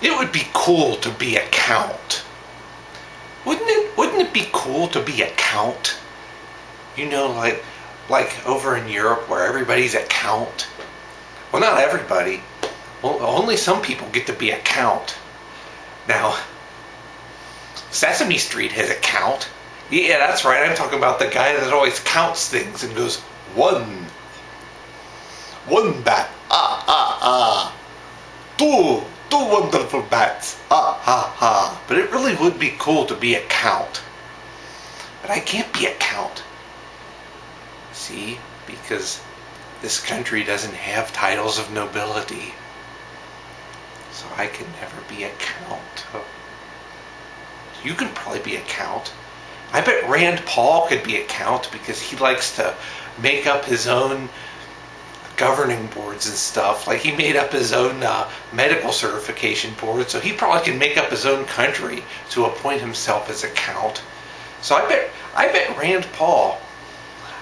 It would be cool to be a count. Wouldn't it be cool to be a count? You know, like over in Europe where everybody's a count. Well, not everybody. Well, only some people get to be a count. Now, Sesame Street has a count. Yeah, that's right. I'm talking about the guy that always counts things and goes, one bat, ah, ah, ah. Two wonderful bats, ah, ha, ha. But it really would be cool to be a count. But I can't be a count. See? Because this country doesn't have titles of nobility. So I can never be a count. You can probably be a count. I bet Rand Paul could be a count because he likes to make up his own governing boards and stuff. Like he made up his own medical certification board, so he probably can make up his own country to appoint himself as a count. So I bet Rand Paul,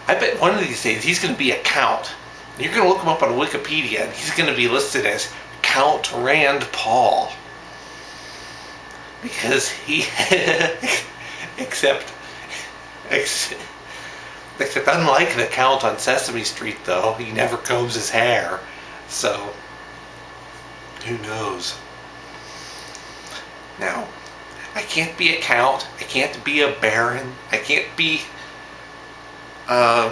I bet one of these days he's going to be a count. You're going to look him up on Wikipedia and he's going to be listed as Count Rand Paul. Because he, except unlike the Count on Sesame Street, though, he never combs his hair. So, who knows? Now, I can't be a Count. I can't be a Baron. I can't be a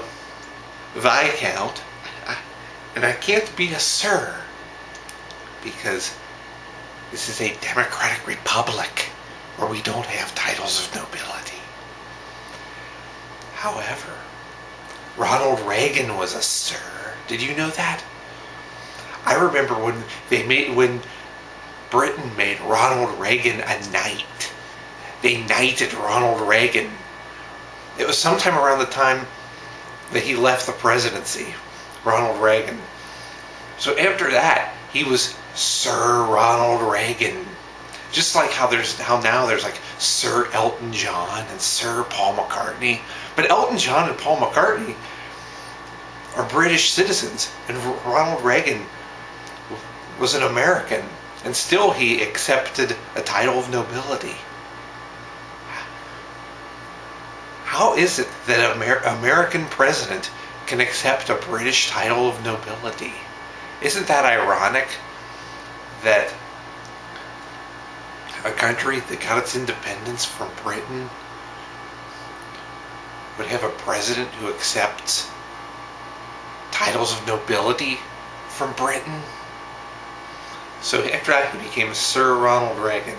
Viscount. And I can't be a Sir. Because this is a democratic republic where we don't have titles of nobility. However, Ronald Reagan was a Sir. Did you know that? I remember when Britain made Ronald Reagan a knight. They knighted Ronald Reagan. It was sometime around the time that he left the presidency, Ronald Reagan. So after that, he was Sir Ronald Reagan. Just like how now there's like Sir Elton John and Sir Paul McCartney. But Elton John and Paul McCartney are British citizens, and Ronald Reagan was an American, and still he accepted a title of nobility. How is it that an American president can accept a British title of nobility? Isn't that ironic that a country that got its independence from Britain would have a president who accepts titles of nobility from Britain? So after that, he became Sir Ronald Reagan.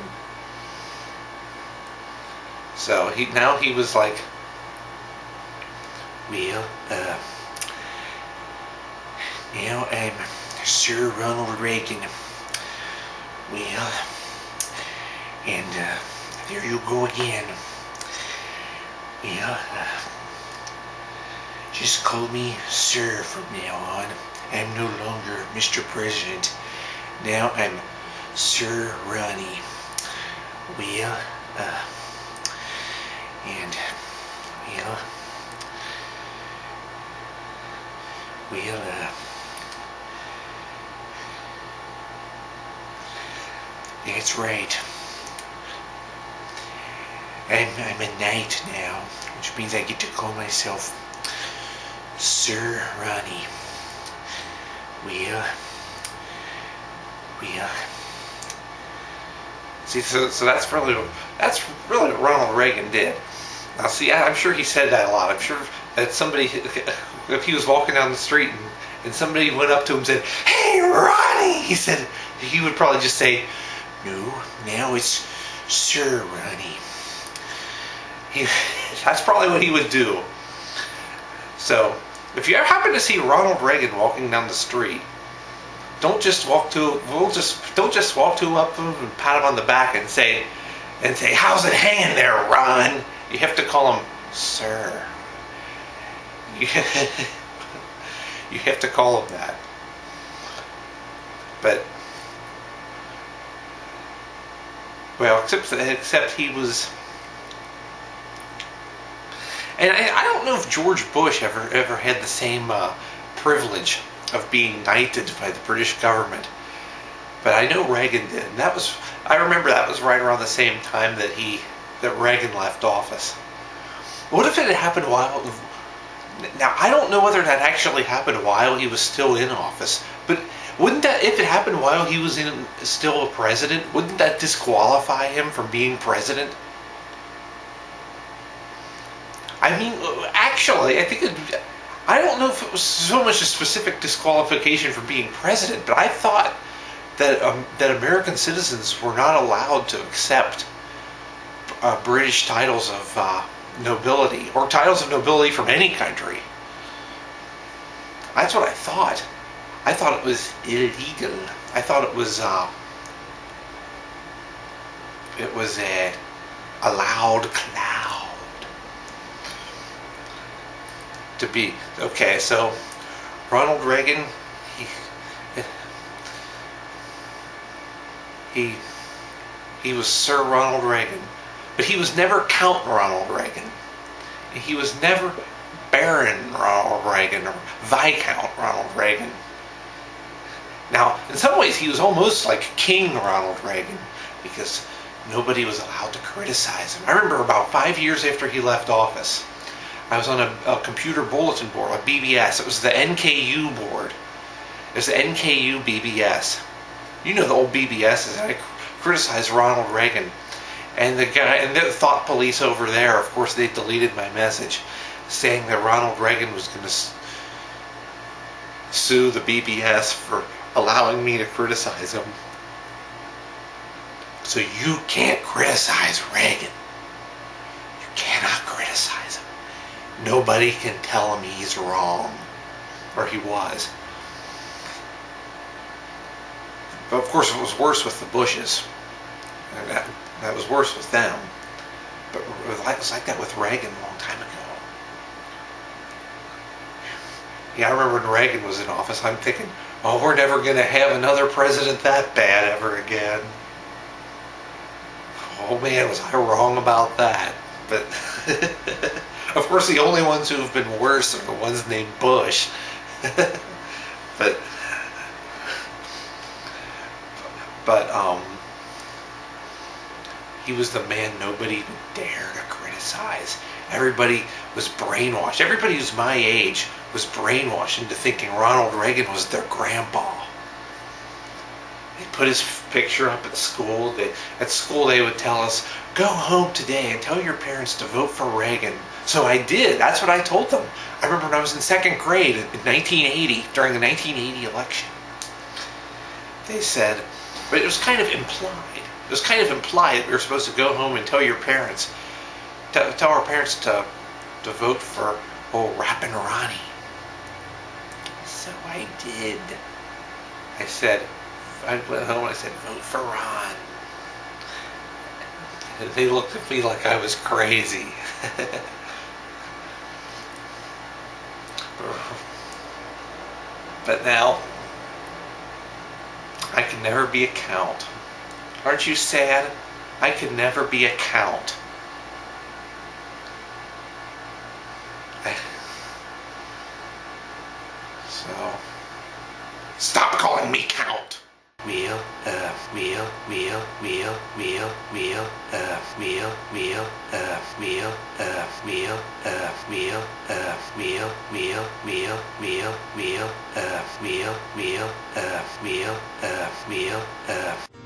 So he was like, well, now I'm Sir Ronald Reagan. Well, and there you go again. Well, just call me Sir from now on. I'm no longer Mr. President. Now I'm Sir Ronnie. Well, and, that's right. I'm a knight now, which means I get to call myself Sir Ronnie. Well, see, so that's really what Ronald Reagan did. Now, see, I'm sure he said that a lot. I'm sure that somebody, if he was walking down the street and somebody went up to him and said, "Hey, Ronnie," he would probably just say, "No, now it's Sir Ronnie." That's probably what he would do. So, if you ever happen to see Ronald Reagan walking down the street, don't just walk to him up and pat him on the back and say, "How's it hanging there, Ron?" You have to call him Sir. You have to call him that. But, well, except he was. And I don't know if George Bush ever had the same privilege of being knighted by the British government. But I know Reagan did. And I remember that was right around the same time that Reagan left office. What if it had happened while... Now, I don't know whether that actually happened while he was still in office, but wouldn't that, if it happened while he was still a president, wouldn't that disqualify him from being president? I mean, actually, I don't know if it was so much a specific disqualification from being president, but I thought that American citizens were not allowed to accept British titles of nobility, or titles of nobility from any country. That's what I thought. I thought it was illegal. I thought it was a allowed cloud to be. Okay, so Ronald Reagan, he was Sir Ronald Reagan. But he was never Count Ronald Reagan. He was never Baron Ronald Reagan or Viscount Ronald Reagan. Now, in some ways, he was almost like King Ronald Reagan because nobody was allowed to criticize him. I remember about 5 years after he left office, I was on a computer bulletin board, a BBS. It was the NKU board. It was the NKU BBS. You know the old BBSs. I criticized Ronald Reagan. And the thought police over there, of course, they deleted my message saying that Ronald Reagan was going to sue the BBS for allowing me to criticize him. So you can't criticize Reagan. You cannot criticize him. Nobody can tell him he's wrong, or he was. But of course, it was worse with the Bushes. And that was worse with them. But it was like that with Reagan a long time ago. Yeah, I remember when Reagan was in office, I'm thinking, oh, we're never going to have another president that bad ever again. Oh man, was I wrong about that. But, of course, the only ones who have been worse are the ones named Bush. But, he was the man nobody would dare to criticize. Everybody was brainwashed. Everybody who's my age was brainwashed into thinking Ronald Reagan was their grandpa. They put his picture up at school. At school they would tell us, go home today and tell your parents to vote for Reagan. So I did. That's what I told them. I remember when I was in second grade in 1980, during the 1980 election. They said, but it was kind of implied. It was kind of implied that we were supposed to go home and tell your parents, tell our parents to vote for Rappin' Ronnie. So I did. I went home and I said, vote for Ron. And they looked at me like I was crazy. But now, I can never be a count. Aren't you sad? I could never be a count. So, stop calling me count. Wheel, wheel, wheel, wheel, wheel, wheel, wheel, wheel, wheel, wheel, wheel, wheel, wheel, wheel, wheel, wheel, wheel, wheel, wheel, wheel.